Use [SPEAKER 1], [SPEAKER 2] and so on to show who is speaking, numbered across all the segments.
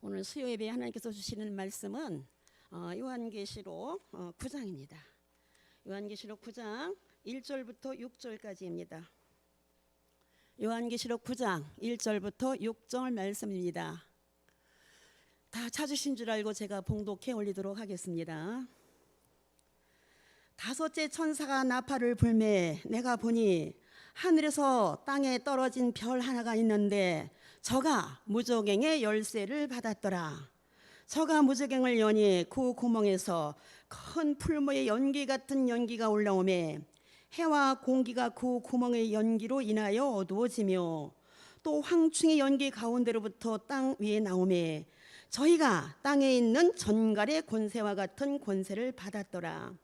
[SPEAKER 1] 오늘 수요 예배에 하나님께서 주시는 말씀은 요한계시록 9장입니다. 요한계시록 9장 1절부터 6절까지입니다. 요한계시록 9장 1절부터 6절 말씀입니다. 다 찾으신 줄 알고 제가 봉독해 올리도록 하겠습니다. 다섯째 천사가 나팔을 불매 내가 보니 하늘에서 땅에 떨어진 별 하나가 있는데 저가 무저갱의 열쇠를 받았더라. 저가 무저갱을 여니 그 구멍에서 큰 풀무의 연기 같은 연기가 올라오매 해와 공기가 그 구멍의 연기로 인하여 어두워지며 또 황충의 연기 가운데로부터 땅 위에 나오매 저희가 땅에 있는 전갈의 권세와 같은 권세를 받았더라.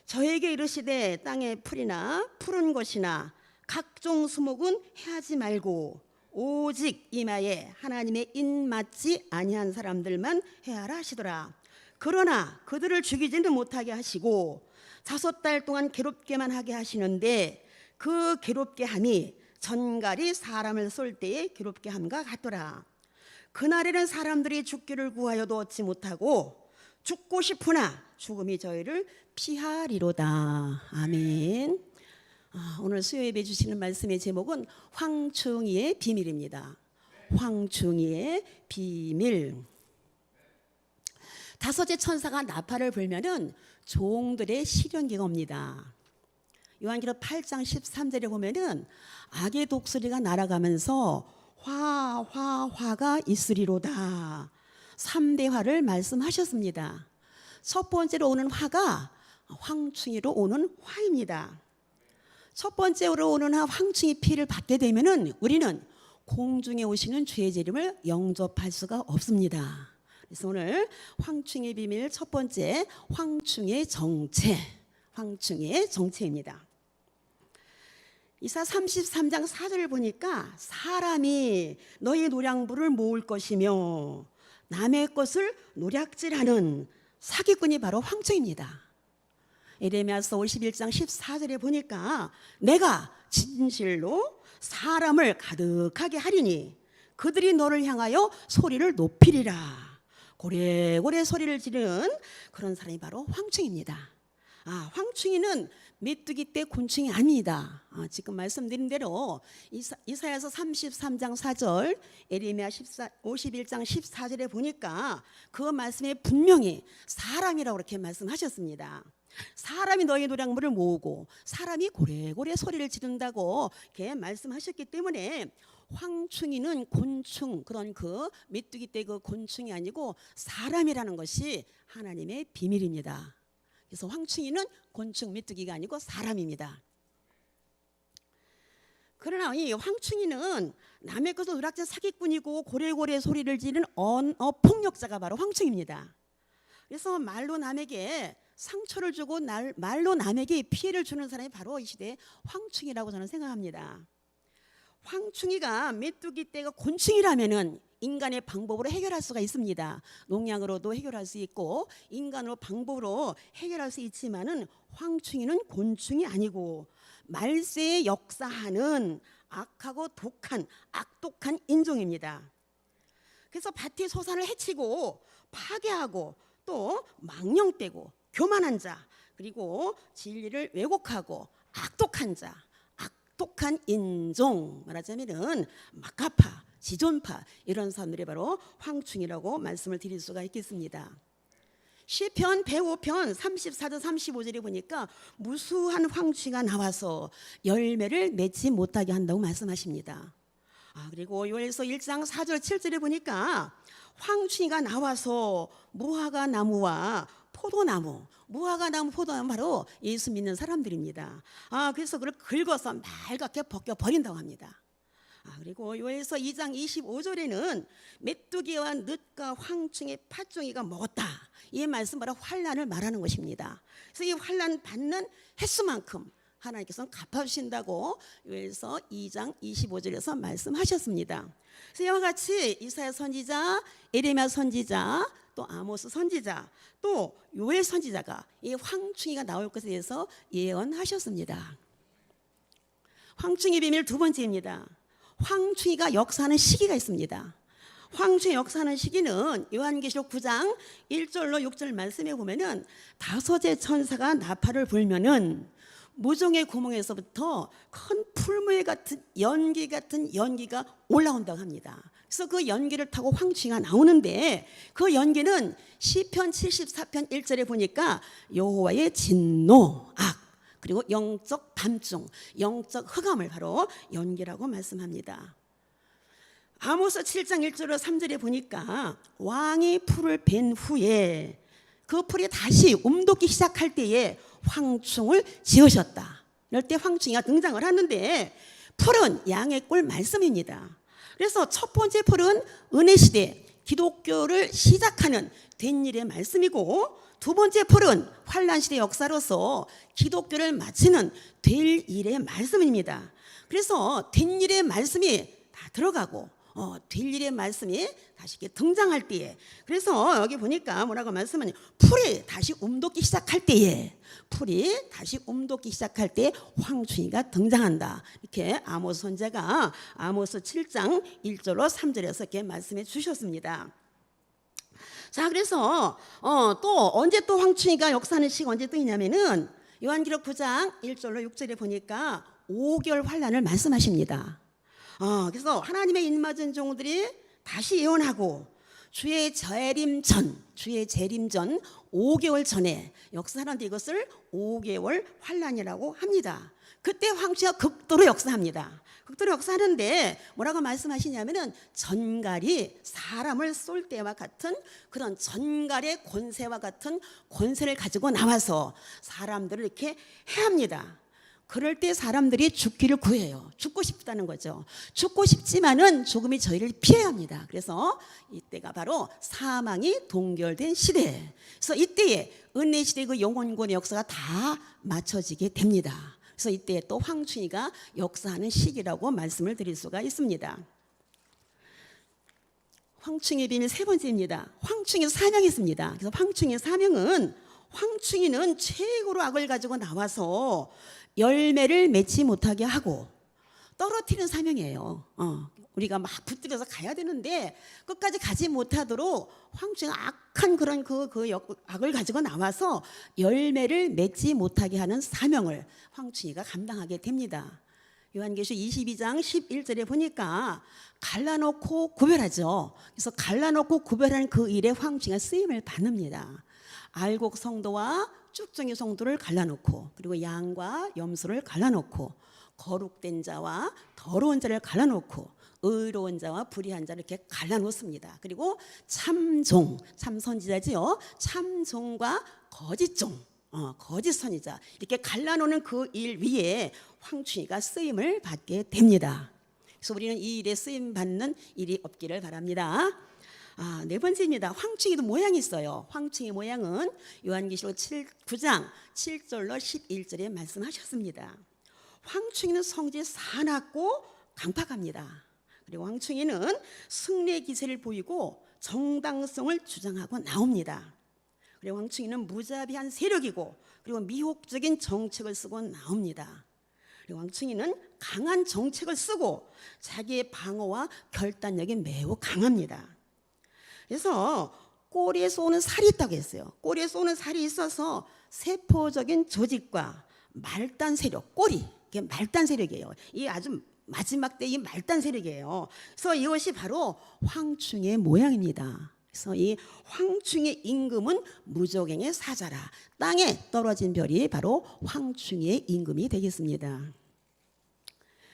[SPEAKER 1] 저에게 이르시되 땅의 풀이나 푸른 것이나 각종 수목은 해하지 말고 오직 이마에 하나님의 인 맞지 아니한 사람들만 해하라 하시더라. 그러나 그들을 죽이지는 못하게 하시고 5달 동안 괴롭게만 하게 하시는데 그 괴롭게 함이 전갈이 사람을 쏠 때에 괴롭게 함과 같더라. 그날에는 사람들이 죽기를 구하여도 얻지 못하고 죽고 싶으나 죽음이 저희를 피하리로다. 아멘. 오늘 수요 예배 주시는 말씀의 제목은 황충이의 비밀입니다. 황충이의 비밀. 다섯째 천사가 나팔을 불면은 종들의 시련기가 옵니다. 요한계시록 8장 13절에 보면은 악의 독수리가 날아가면서 화가 있으리로다. 3대 화를 말씀하셨습니다. 첫 번째로 오는 화가 황충이로 오는 화입니다. 첫 번째로 오는 황충이 피해를 받게 되면은 우리는 공중에 오시는 주의 재림을 영접할 수가 없습니다. 그래서 오늘 황충의 비밀 첫 번째 황충의 정체, 황충의 정체입니다. 이사 33장 4절을 보니까 사람이 너희 노량부를 모을 것이며 남의 것을 노략질하는 사기꾼이 바로 황충입니다. 에레미야서 51장 14절에 보니까 내가 진실로 사람을 가득하게 하리니 그들이 너를 향하여 소리를 높이리라. 고래고래 소리를 지르는 그런 사람이 바로 황충입니다. 황충이는 메뚜기 떼 곤충이 아닙니다. 지금 말씀드린 대로 이사야서 33장 4절, 에레미야 51장 14절에 보니까 그 말씀에 분명히 사람이라고 그렇게 말씀하셨습니다. 사람이 너희 노량물을 모으고 사람이 고래고래 소리를 지른다고 이렇게 말씀하셨기 때문에 황충이는 곤충, 그런 그 메뚜기 떼 그 곤충이 아니고 사람이라는 것이 하나님의 비밀입니다. 그래서 황충이는 곤충, 메뚜기가 아니고 사람입니다. 그러나 이 황충이는 남의 것을 노략질 사기꾼이고 고래고래 소리를 지르는 폭력자가 바로 황충입니다. 그래서 말로 남에게 상처를 주고 말로 남에게 피해를 주는 사람이 바로 이 시대의 황충이라고 저는 생각합니다. 황충이가 메뚜기 떼가 곤충이라면은 인간의 방법으로 해결할 수가 있습니다. 농약으로도 해결할 수 있고 인간으로 방법으로 해결할 수 있지만은 황충이는 곤충이 아니고 말세에 역사하는 악하고 악독한 인종입니다. 그래서 밭의 소산을 해치고 파괴하고 또 망령되고 교만한 자, 그리고 진리를 왜곡하고 악독한 자, 악독한 인종, 말하자면은 막가파, 지존파, 이런 사람들이 바로 황충이라고 말씀을 드릴 수가 있겠습니다. 시편 105편 34절 35절에 보니까 무수한 황충이가 나와서 열매를 맺지 못하게 한다고 말씀하십니다. 그리고 요엘서 1장 4절 7절에 보니까 황충이가 나와서 무화과 나무와 포도나무, 무화과 나무, 포도나무 바로 예수 믿는 사람들입니다. 그래서 그걸 긁어서 말갛게 벗겨버린다고 합니다. 그리고 요엘서 2장 25절에는 메뚜기와 늑과 황충의 팥종이가 먹었다. 이 말씀 바로 환난을 말하는 것입니다. 그래서 이 환난 받는 횟수만큼 하나님께서는 갚아주신다고 요엘서 2장 25절에서 말씀하셨습니다. 그래서 이와 같이 이사야 선지자, 에레미야 선지자, 또 아모스 선지자, 또 요엘 선지자가 이 황충이가 나올 것에 대해서 예언하셨습니다. 황충의 비밀 두 번째입니다. 황충이가 역사하는 시기가 있습니다. 황충의 역사하는 시기는 요한계시록 9장 1절로 6절 말씀에 보면은 다섯의 천사가 나팔을 불면은 무종의 구멍에서부터 큰 풀무에 같은 연기 같은 연기가 올라온다고 합니다. 그래서 그 연기를 타고 황충이가 나오는데 그 연기는 시편 74편 1절에 보니까 여호와의 진노, 악, 그리고 영적 밤중, 영적 흑암을 바로 연기라고 말씀합니다. 아모스 7장 1절로 3절에 보니까 왕이 풀을 벤 후에 그 풀이 다시 움돋기 시작할 때에 황충을 지으셨다. 이럴 때 황충이가 등장을 하는데 풀은 양의 꼴 말씀입니다. 그래서 첫 번째 풀은 은혜시대 기독교를 시작하는 된 일의 말씀이고, 두 번째 풀은 환란시대 역사로서 기독교를 마치는 될 일의 말씀입니다. 그래서 된 일의 말씀이 다 들어가고 될 일의 말씀이 다시 이렇게 등장할 때에, 그래서 여기 보니까 뭐라고 말씀하냐, 풀이 다시 움돋기 시작할 때에, 풀이 다시 움돋기 시작할 때 황충이가 등장한다. 이렇게 아모스 선지자가 아모스 7장 1절로 3절에서 이렇게 말씀해 주셨습니다. 자, 그래서 또 언제 또 황충이가 역사하는 시기가 언제 또 있냐면은 요한기록 9장 1절로 6절에 보니까 5개월 환란을 말씀하십니다. 그래서 하나님의 입맞은 종들이 다시 예언하고 주의 재림 전 5개월 전에 역사하는데 이것을 5개월 환란이라고 합니다. 그때 황충이가 극도로 역사합니다. 극도로 역사하는데 뭐라고 말씀하시냐면은 전갈이 사람을 쏠 때와 같은 그런 전갈의 권세와 같은 권세를 가지고 나와서 사람들을 이렇게 해합니다. 그럴 때 사람들이 죽기를 구해요. 죽고 싶다는 거죠. 죽고 싶지만은 죽음이 저희를 피해야 합니다. 그래서 이때가 바로 사망이 동결된 시대. 그래서 이때에 은혜 시대 그 영원권의 역사가 다 맞춰지게 됩니다. 그래서 이때 또 황충이가 역사하는 시기라고 말씀을 드릴 수가 있습니다. 황충의 비밀 세 번째입니다. 황충의 사명이 있습니다. 그래서 황충의 사명은, 황충이는 최고로 악을 가지고 나와서 열매를 맺지 못하게 하고 떨어뜨리는 사명이에요. 우리가 막 붙들어서 가야 되는데 끝까지 가지 못하도록 황충이가 악한 그런 그 악을 가지고 나와서 열매를 맺지 못하게 하는 사명을 황충이가 감당하게 됩니다. 요한계시록 22장 11절에 보니까 갈라놓고 구별하죠. 그래서 갈라놓고 구별하는 그 일에 황충이가 쓰임을 받습니다. 알곡 성도와 쭉정이 성도를 갈라놓고, 그리고 양과 염소를 갈라놓고, 거룩된 자와 더러운 자를 갈라놓고, 의로운 자와 불의한 자를 이렇게 갈라놓습니다. 그리고 참종, 참선지자지요. 참종과 거짓종, 거짓 선지자, 이렇게 갈라놓는 그 일 위에 황충이가 쓰임을 받게 됩니다. 그래서 우리는 이 일에 쓰임 받는 일이 없기를 바랍니다. 네 번째입니다. 황충이도 모양이 있어요. 황충의 모양은 요한계시록 9장 7절로 11절에 말씀하셨습니다. 황충이는 성질이 사납고 강팍합니다. 그리고 황충이는 승리의 기세를 보이고 정당성을 주장하고 나옵니다. 그리고 황충이는 무자비한 세력이고, 그리고 미혹적인 정책을 쓰고 나옵니다. 그리고 황충이는 강한 정책을 쓰고 자기의 방어와 결단력이 매우 강합니다. 그래서 꼬리에 쏘는 살이 있다고 했어요. 꼬리에 쏘는 살이 있어서 세포적인 조직과 말단 세력, 꼬리, 이게 말단 세력이에요. 이 아주 마지막 때 이 말단 세력이에요. 그래서 이것이 바로 황충의 모양입니다. 그래서 이 황충의 임금은 무적행의 사자라. 땅에 떨어진 별이 바로 황충의 임금이 되겠습니다.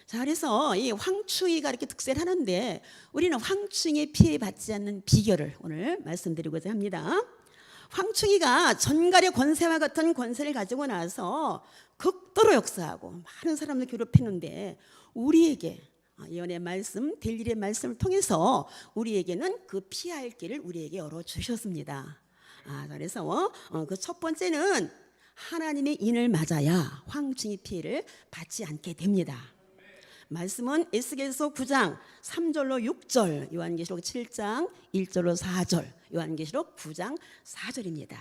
[SPEAKER 1] 자, 그래서 이 황충이가 이렇게 특세를 하는데 우리는 황충에 피해받지 않는 비결을 오늘 말씀드리고자 합니다. 황충이가 전갈의 권세와 같은 권세를 가지고 나서 극도로 역사하고 많은 사람들 괴롭히는데, 우리에게 예언의 말씀, 될 일의 말씀을 통해서 우리에게는 그 피할 길을 우리에게 열어주셨습니다. 그래서 그 첫 번째는 하나님의 인을 맞아야 황충이 피해를 받지 않게 됩니다. 말씀은 에스겔서 9장 3절로 6절, 요한계시록 7장 1절로 4절, 요한계시록 9장 4절입니다.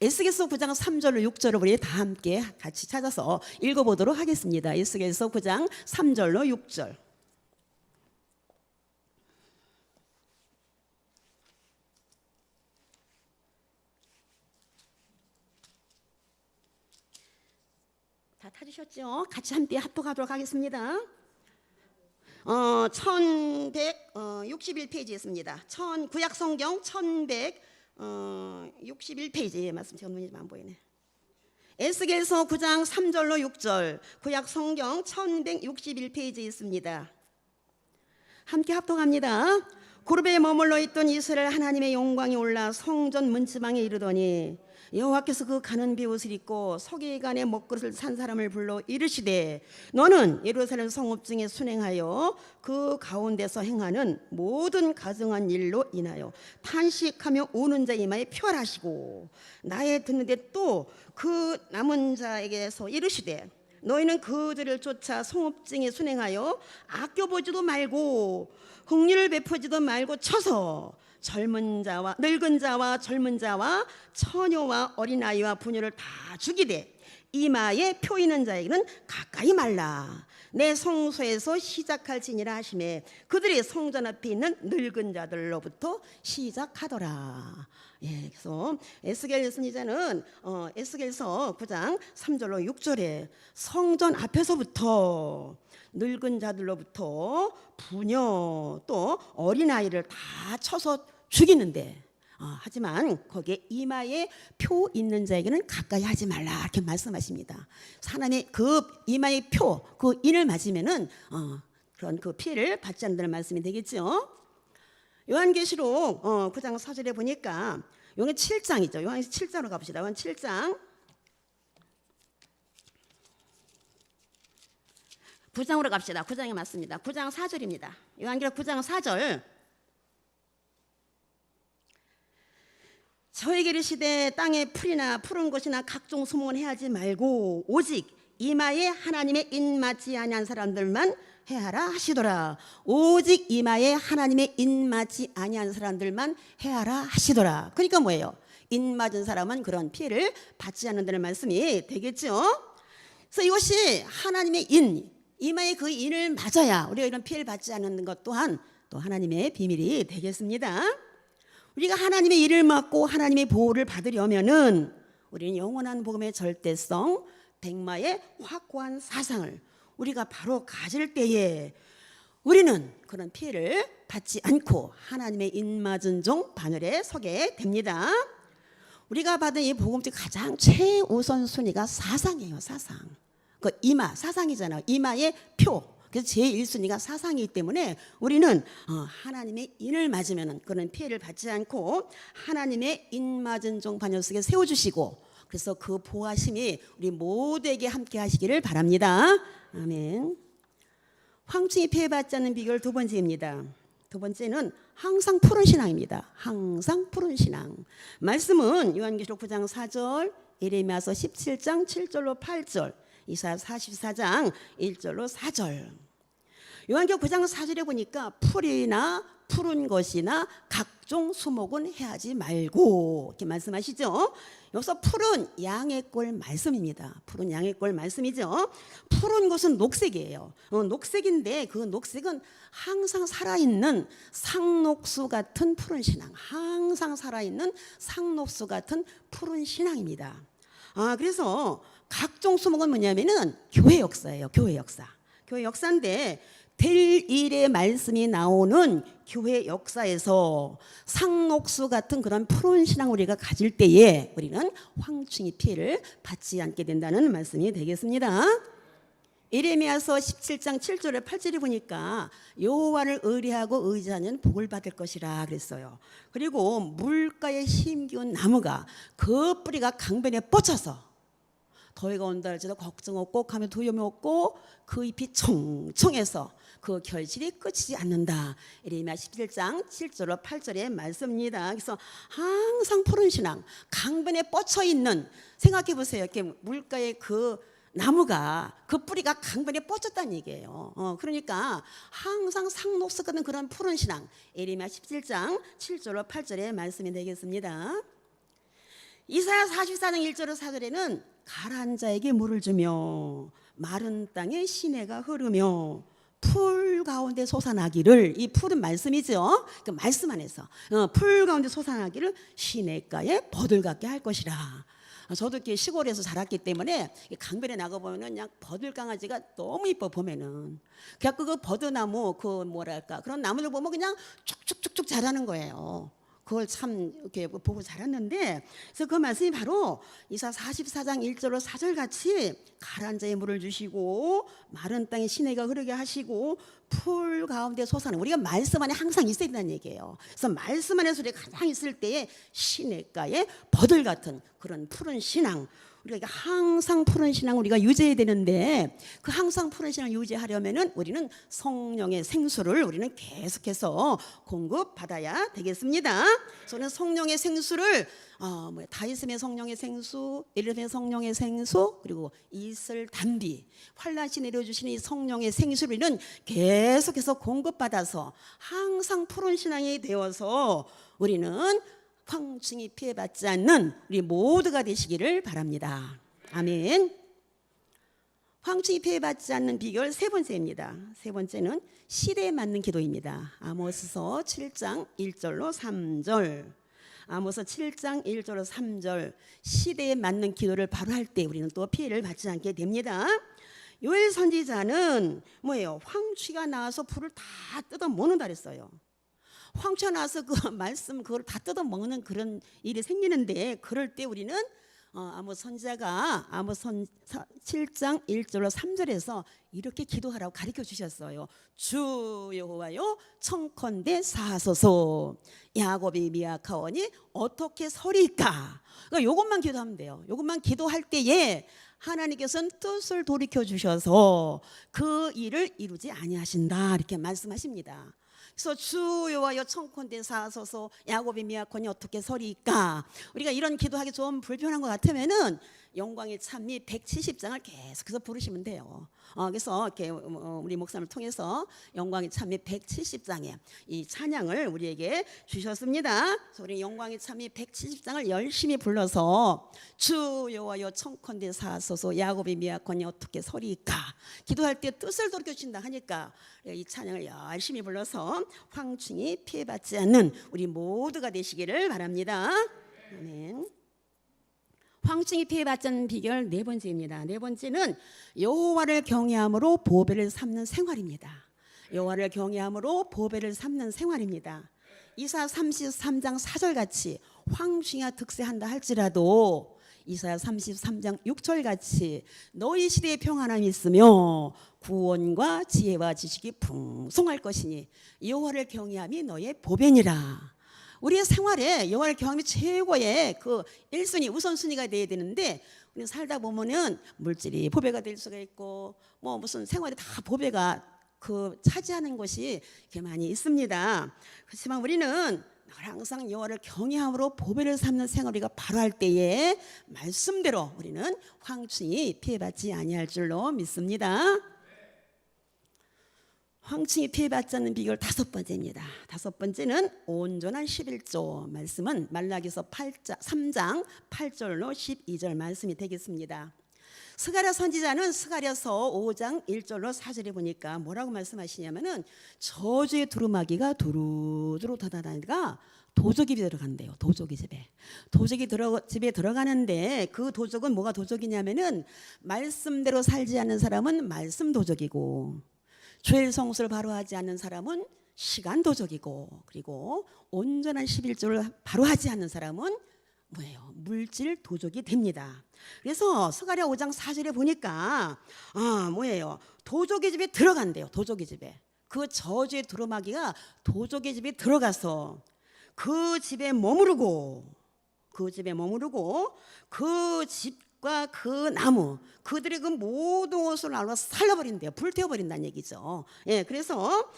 [SPEAKER 1] 에스겔서 9장 3절로 6절을 우리 다 함께 같이 찾아서 읽어보도록 하겠습니다. 에스겔서 9장 3절로 6절. 다 타주셨죠? 같이 함께 합독하도록 하겠습니다. 1161페이지였습니다. 구약 성경 1161페이지 말씀 제가 눈이 좀 안 보이네. 에스겔서 9장 3절로 6절 구약 성경 1161페이지에 있습니다. 함께 합독합니다. 고르베에 머물러 있던 이스라엘 하나님의 영광이 올라 성전 문지방에 이르더니 여호와께서 그 가는 비옷을 입고 서기관의 먹그릇을 산 사람을 불러 이르시되 너는 예루살렘 성읍 중에 순행하여 그 가운데서 행하는 모든 가증한 일로 인하여 탄식하며 우는 자 이마에 표하시고 나의 듣는데 또 그 남은 자에게서 이르시되 너희는 그들을 쫓아 성읍 중에 순행하여 아껴보지도 말고 긍휼을 베푸지도 말고 쳐서 젊은 자와 늙은 자와 젊은 자와 처녀와 어린아이와 부녀를 다 죽이되 이마에 표 있는 자에게는 가까이 말라. 내 성소에서 시작할지니라 하시매 그들이 성전 앞에 있는 늙은 자들로부터 시작하더라. 예, 그래서 에스겔 선지자는 에스겔서 9장 3절로 6절에 성전 앞에서부터 늙은 자들로부터 부녀 또 어린아이를 다 쳐서 죽이는데 하지만 거기에 이마에 표 있는 자에게는 가까이 하지 말라 이렇게 말씀하십니다. 사람이 그 이마에 표, 그 인을 맞으면은 그런 그 피해를 받지 않는다는 말씀이 되겠죠. 요한계시록 9장 4절에 보니까 요게 7장이죠. 요한계시록 7장으로 가봅시다. 요한 7장 9장으로 갑시다. 9장이 맞습니다. 9장 4절입니다. 요한계시록 9장 4절 저에게 이르시되 땅에 풀이나 푸른 것이나 각종 수목은 해하지 말고 오직 이마에 하나님의 인 맞지 아니한 사람들만 해하라 하시더라. 오직 이마에 하나님의 인 맞지 아니한 사람들만 해하라 하시더라. 그러니까 뭐예요? 인 맞은 사람은 그런 피해를 받지 않는다는 말씀이 되겠죠. 그래서 이것이 하나님의 인, 이마에 그 인을 맞아야 우리가 이런 피해를 받지 않는 것 또한 또 하나님의 비밀이 되겠습니다. 우리가 하나님의 일을 맡고 하나님의 보호를 받으려면은 우리는 영원한 복음의 절대성, 백마의 확고한 사상을 우리가 바로 가질 때에 우리는 그런 피해를 받지 않고 하나님의 인맞은 종 반열에 서게 됩니다. 우리가 받은 이 복음 중 가장 최우선 순위가 사상이에요. 사상. 그 이마, 사상이잖아요. 이마의 표. 그래서 제1순위가 사상이기 때문에 우리는 하나님의 인을 맞으면 그런 피해를 받지 않고 하나님의 인 맞은 종 반열 속에 세워주시고 그래서 그 보호하심이 우리 모두에게 함께 하시기를 바랍니다. 아멘. 황충이 피해받지 않는 비결 두 번째입니다. 두 번째는 항상 푸른 신앙입니다. 항상 푸른 신앙. 말씀은 요한계시록 9장 4절, 예레미야서 17장 7절로 8절, 이사야 44장 1절로 4절. 요한계시록 9장 4절에 보니까 풀이나 푸른 것이나 각종 수목은 해하지 말고 이렇게 말씀하시죠. 여기서 푸른 양의 꼴 말씀입니다. 푸른 양의 꼴 말씀이죠. 푸른 것은 녹색이에요. 녹색인데 그 녹색은 항상 살아있는 상록수 같은 푸른 신앙, 항상 살아있는 상록수 같은 푸른 신앙입니다. 그래서 각종 수목은 뭐냐면은 교회 역사예요. 교회 역사. 교회 역사인데 될 일의 말씀이 나오는 교회 역사에서 상록수 같은 그런 푸른 신앙 우리가 가질 때에 우리는 황충이 피해를 받지 않게 된다는 말씀이 되겠습니다. 예레미야서 17장 7절에 8절에 보니까 여호와를 의뢰하고 의지하는 복을 받을 것이라 그랬어요. 그리고 물가에 힘기운 나무가 그 뿌리가 강변에 뻗쳐서 더위가 온다 할지라도 걱정 없고 가면 두려움 없고 그 잎이 총총해서 그 결실이 끝이지 않는다. 예레미야 17장 7절로 8절의 말씀입니다. 그래서 항상 푸른 신앙, 강변에 뻗쳐 있는 생각해 보세요. 이렇게 물가에 그 나무가 그 뿌리가 강변에 뻗쳤다는 얘기예요. 그러니까 항상 상록수 같은 그런 푸른 신앙. 예레미야 17장 7절로 8절의 말씀이 되겠습니다. 이사야 44장 1절로 4절에는 가라앉은 자에게 물을 주며 마른 땅에 시내가 흐르며 풀 가운데 솟아나기를, 이 풀은 말씀이죠. 그 말씀 안에서 풀 가운데 솟아나기를 시냇가에 버들 같게 할 것이라. 저도 이렇게 시골에서 자랐기 때문에 강변에 나가 보면은 그냥 버들 강아지가 너무 이뻐 보면은. 그냥 그 버드나무 그 뭐랄까 그런 나무를 보면 그냥 쭉쭉쭉쭉 자라는 거예요. 그걸 참 이렇게 보고 자랐는데, 그래서 그 말씀이 바로 이사 44장 1절로 4절 같이 가라앉아에 물을 주시고 마른 땅에 시내가 흐르게 하시고 풀 가운데 솟아는, 우리가 말씀 안에 항상 있어야 된다는 얘기예요. 그래서 말씀 안에 소리가 가장 있을 때에 시냇가에 버들 같은 그런 푸른 신앙, 우리가 항상 푸른 신앙 우리가 유지해야 되는데, 그 항상 푸른 신앙 유지하려면은 우리는 성령의 생수를 우리는 계속해서 공급받아야 되겠습니다. 저는 성령의 생수를 다이스의 성령의 생수, 에르의 성령의 생수, 그리고 이슬 단비, 환란시 내려주시는 이 성령의 생수를 우리는 계속해서 공급받아서 항상 푸른 신앙이 되어서 우리는 황충이 피해받지 않는 우리 모두가 되시기를 바랍니다. 아멘. 황충이 피해받지 않는 비결 세 번째입니다. 세 번째는 시대에 맞는 기도입니다. 아모스서 7장 1절로 3절. 아모스 7장 1절로 3절. 시대에 맞는 기도를 바로 할 때 우리는 또 피해를 받지 않게 됩니다. 요엘 선지자는 뭐예요? 황취가 나와서 불을 다 뜯어 먹는다 그랬어요. 황취가 나와서 그 말씀 그걸 다 뜯어 먹는 그런 일이 생기는데, 그럴 때 우리는 아모스 선지자가 아모스 7장 1절로 3절에서 이렇게 기도하라고 가르쳐 주셨어요. 주 여호와여 청컨대 사하소서, 야곱이 미약하오니 어떻게 서리까. 그러니까 이것만 기도하면 돼요. 이것만 기도할 때에 하나님께서는 뜻을 돌이켜 주셔서 그 일을 이루지 아니하신다, 이렇게 말씀하십니다. 그래서 주 여호와여 청컨대 사하소서, 야곱이 미약하니 어떻게 서리까. 우리가 이런 기도하기 좀 불편한 것 같으면은 영광의 찬미 170장을 계속해서 부르시면 돼요. 그래서 이렇게 우리 목사님을 통해서 영광의 찬미 170장에 이 찬양을 우리에게 주셨습니다. 그래서 우리 영광의 찬미 170장을 열심히 불러서 주 여호와여 청컨대 사하소서, 야곱이 미약하니 어떻게 서리까. 기도할 때 뜻을 돌이켜 주신다 하니까 이 찬양을 열심히 불러서 황충이 피해받지 않는 우리 모두가 되시기를 바랍니다. 아멘. 황충이 피해받지 않는 비결 네 번째입니다. 네 번째는 여호와를 경외함으로 보배를 삼는 생활입니다. 여호와를 경외함으로 보배를 삼는 생활입니다. 이사야 33장 4절 같이 황충이가 득세한다 할지라도 이사야 33장 6절 같이 너희 시대에 평안함이 있으며 구원과 지혜와 지식이 풍성할 것이니 여호와를 경외함이 너의 보배니라. 우리의 생활에 여호와를 경외함이 최고의 그 1순위 우선순위가 돼야 되는데, 우리 살다 보면은 물질이 보배가 될 수가 있고 뭐 무슨 생활에 다 보배가 그 차지하는 것이 이렇게 많이 있습니다. 그렇지만 우리는 항상 여호와를 경외함으로 보배를 삼는 생활 우리가 바로 할 때에 말씀대로 우리는 황충이 피해받지 아니할 줄로 믿습니다. 황충이 피해받지 않는 비결 다섯 번째입니다. 다섯 번째는 온전한 11조 말씀은 말라기서 3장 8절로 12절 말씀이 되겠습니다. 스가랴 선지자는 스가랴서 5장 1절로 4절에 보니까 뭐라고 말씀하시냐면은 저주의 두루마기가 두루두루 닫아다니가 도적이 들어간대요. 도적이 집에. 집에 들어가는데 그 도적은 뭐가 도적이냐면은 말씀대로 살지 않는 사람은 말씀 도적이고, 죄의 성수를 바로 하지 않는 사람은 시간 도적이고, 그리고 온전한 11조를 바로 하지 않는 사람은 뭐예요? 물질 도적이 됩니다. 그래서 스가랴 5장 4절에 보니까 뭐예요? 도적의 집에 들어간대요. 도적의 집에. 그 저주의 두루마기가 도적의 집에 들어가서 그 집에 머무르고 그 집과 그 나무, 그들의 그 모든 것을 나눠 살려버린대요. 불태워버린다는 얘기죠. 예, 그래서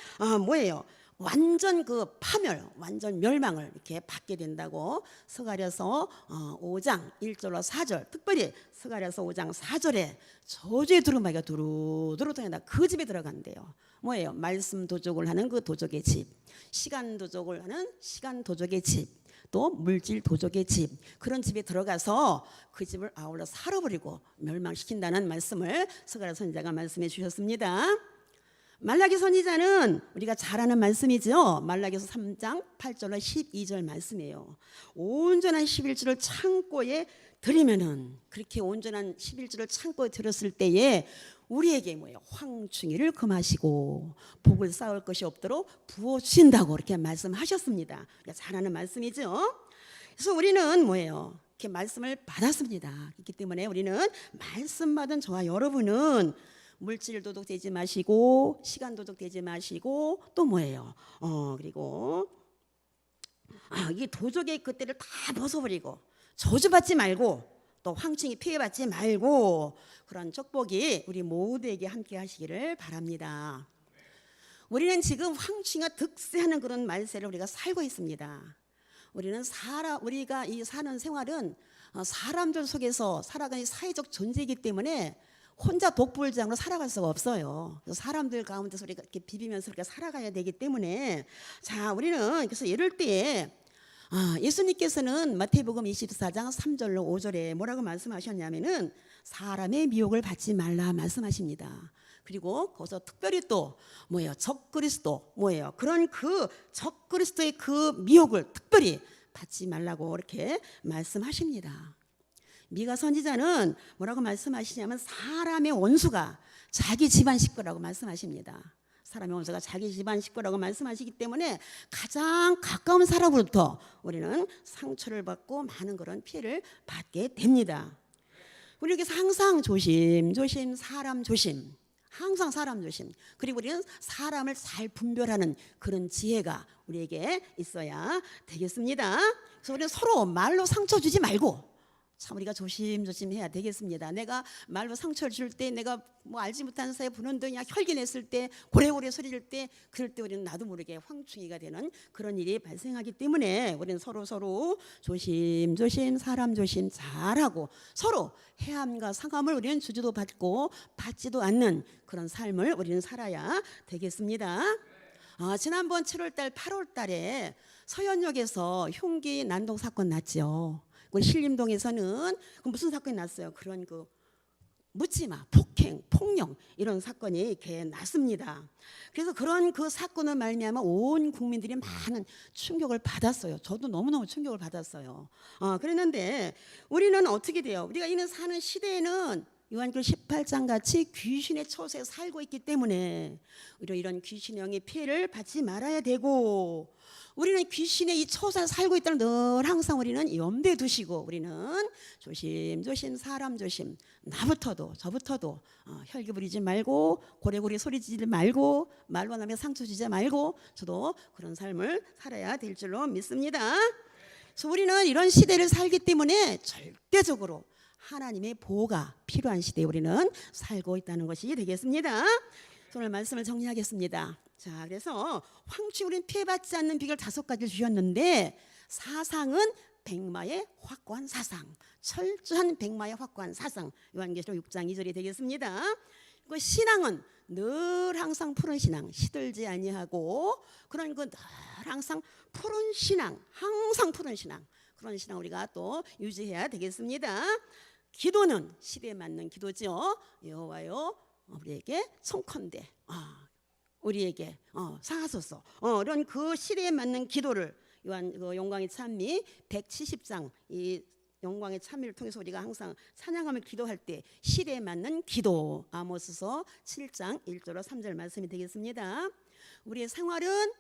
[SPEAKER 1] 뭐예요? 완전 그 파멸, 완전 멸망을 이렇게 받게 된다고 스가랴서 5장 1절로 4절, 특별히 스가랴서 5장 4절에 저주의 두루마기가 두루두루 통한다. 그 집에 들어간대요. 뭐예요? 말씀 도적을 하는 그 도적의 집, 시간 도적을 하는 시간 도적의 집, 또 물질 도적의 집, 그런 집에 들어가서 그 집을 아울러 살아버리고 멸망시킨다는 말씀을 스가랴 선지자가 말씀해 주셨습니다. 말라기 선지자는 우리가 잘 아는 말씀이죠. 말라기서 3장 8절로 12절 말씀이에요. 온전한 11주를 창고에 들이면은, 그렇게 온전한 11주를 창고에 들었을 때에 우리에게 뭐예요? 황충이를 금하시고 복을 쌓을 것이 없도록 부어주신다고 이렇게 말씀하셨습니다. 잘 아는 말씀이죠. 그래서 우리는 뭐예요? 이렇게 말씀을 받았습니다. 그렇기 때문에 우리는 말씀 받은 저와 여러분은 물질 도둑되지 마시고 시간 도둑되지 마시고 또 뭐예요? 그리고 이 도적의 그때를 다 벗어버리고 저주받지 말고 또 황충이 피해받지 말고 그런 축복이 우리 모두에게 함께 하시기를 바랍니다. 우리는 지금 황충이가 득세하는 그런 말세를 우리가 살고 있습니다. 우리가 이 사는 생활은 사람들 속에서 살아가는 사회적 존재이기 때문에 혼자 독불장으로 살아갈 수가 없어요. 사람들 가운데서 우리가 이렇게 비비면서 이렇게 살아가야 되기 때문에, 자, 우리는 그래서 이럴 때에 예수님께서는 마태복음 24장 3절로 5절에 뭐라고 말씀하셨냐면은 사람의 미혹을 받지 말라 말씀하십니다. 그리고 거기서 특별히 또 뭐예요? 적그리스도 뭐예요? 그런 그 적그리스도의 그 미혹을 특별히 받지 말라고 이렇게 말씀하십니다. 미가 선지자는 뭐라고 말씀하시냐면 사람의 원수가 자기 집안 식구라고 말씀하십니다. 사람의 원수가 자기 집안 식구라고 말씀하시기 때문에 가장 가까운 사람으로부터 우리는 상처를 받고 많은 그런 피해를 받게 됩니다. 우리에게서 항상 조심, 사람 조심, 항상 사람 조심. 그리고 우리는 사람을 잘 분별하는 그런 지혜가 우리에게 있어야 되겠습니다. 그래서 우리는 서로 말로 상처 주지 말고 참 우리가 조심조심 해야 되겠습니다. 내가 말로 상처를 줄 때, 내가 뭐 알지 못하는 사이에 부는 등 혈기 냈을 때, 고래고래 소리를 때, 그럴 때 우리는 나도 모르게 황충이가 되는 그런 일이 발생하기 때문에 우리는 서로 조심조심 사람 조심 잘하고 서로 해함과 상함을 우리는 주지도 받고 받지도 않는 그런 삶을 우리는 살아야 되겠습니다. 지난번 7월달 8월달에 서현역에서 흉기 난동 사건 났죠. 신림동에서는 무슨 사건이 났어요? 그런 묻지마, 폭행, 폭력 이런 사건이 이렇게 났습니다. 그래서 그런 그 사건을 말미암아 온 국민들이 많은 충격을 받았어요. 저도 너무너무 충격을 받았어요. 그랬는데 우리는 어떻게 돼요? 우리가 이는 사는 시대에는 요한계시록 18장 같이 귀신의 처소에 살고 있기 때문에 이런 귀신의 영의 피해를 받지 말아야 되고, 우리는 귀신의 이 처소에 살고 있다는 늘 항상 우리는 염두에 두시고, 우리는 조심조심 사람 조심, 나부터도 저부터도 혈기 부리지 말고 고래고래 소리 지르지 말고 말로 남에게 상처 주지 말고 저도 그런 삶을 살아야 될 줄로 믿습니다. 그래서 우리는 이런 시대를 살기 때문에 절대적으로 하나님의 보호가 필요한 시대에 우리는 살고 있다는 것이 되겠습니다. 오늘 말씀을 정리하겠습니다. 자, 그래서 황충 우리는 피해받지 않는 비결 5가지를 주셨는데, 사상은 백마의 확고한 사상, 철저한 백마의 확고한 사상, 요한계시록 6장 2절이 되겠습니다. 그 신앙은 늘 항상 푸른 신앙, 시들지 아니하고 그런 늘 항상 푸른 신앙, 항상 푸른 신앙, 그런 신앙 우리가 또 유지해야 되겠습니다. 기도는 시대에 맞는 기도죠. 여호와여 우리에게 청컨대 우리에게 사하소서, 이런 그 시대에 맞는 기도를 영광의 찬미 170장 이 영광의 찬미를 통해서 우리가 항상 찬양하며 기도할 때 시대에 맞는 기도, 아모스서 7장 1절로 3절 말씀이 되겠습니다. 우리의 생활은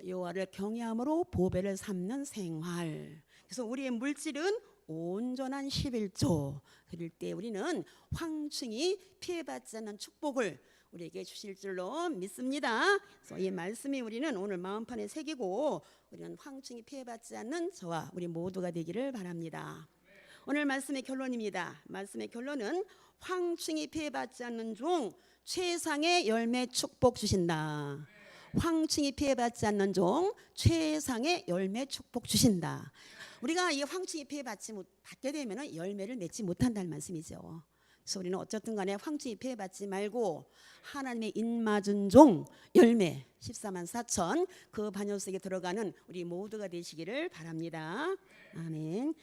[SPEAKER 1] 여호와를 경외함으로 보배를 삼는 생활. 그래서 우리의 물질은 온전한 11조. 그럴 때 우리는 황충이 피해받지 않는 축복을 우리에게 주실 줄로 믿습니다. 그래서 이 말씀이 우리는 오늘 마음판에 새기고 우리는 황충이 피해받지 않는 저와 우리 모두가 되기를 바랍니다. 오늘 말씀의 결론입니다. 말씀의 결론은 황충이 피해받지 않는 종 최상의 열매 축복 주신다. 황충이 피해받지 않는 종 최상의 열매 축복 주신다. 우리가 이 황충이 받게 되면 열매를 맺지 못한다는 말씀이죠. 그래서 우리는 어쨌든 간에 황충이 피해받지 말고 하나님의 인맞은 종 열매 14만 4천 그 반열석에 들어가는 우리 모두가 되시기를 바랍니다. 아멘.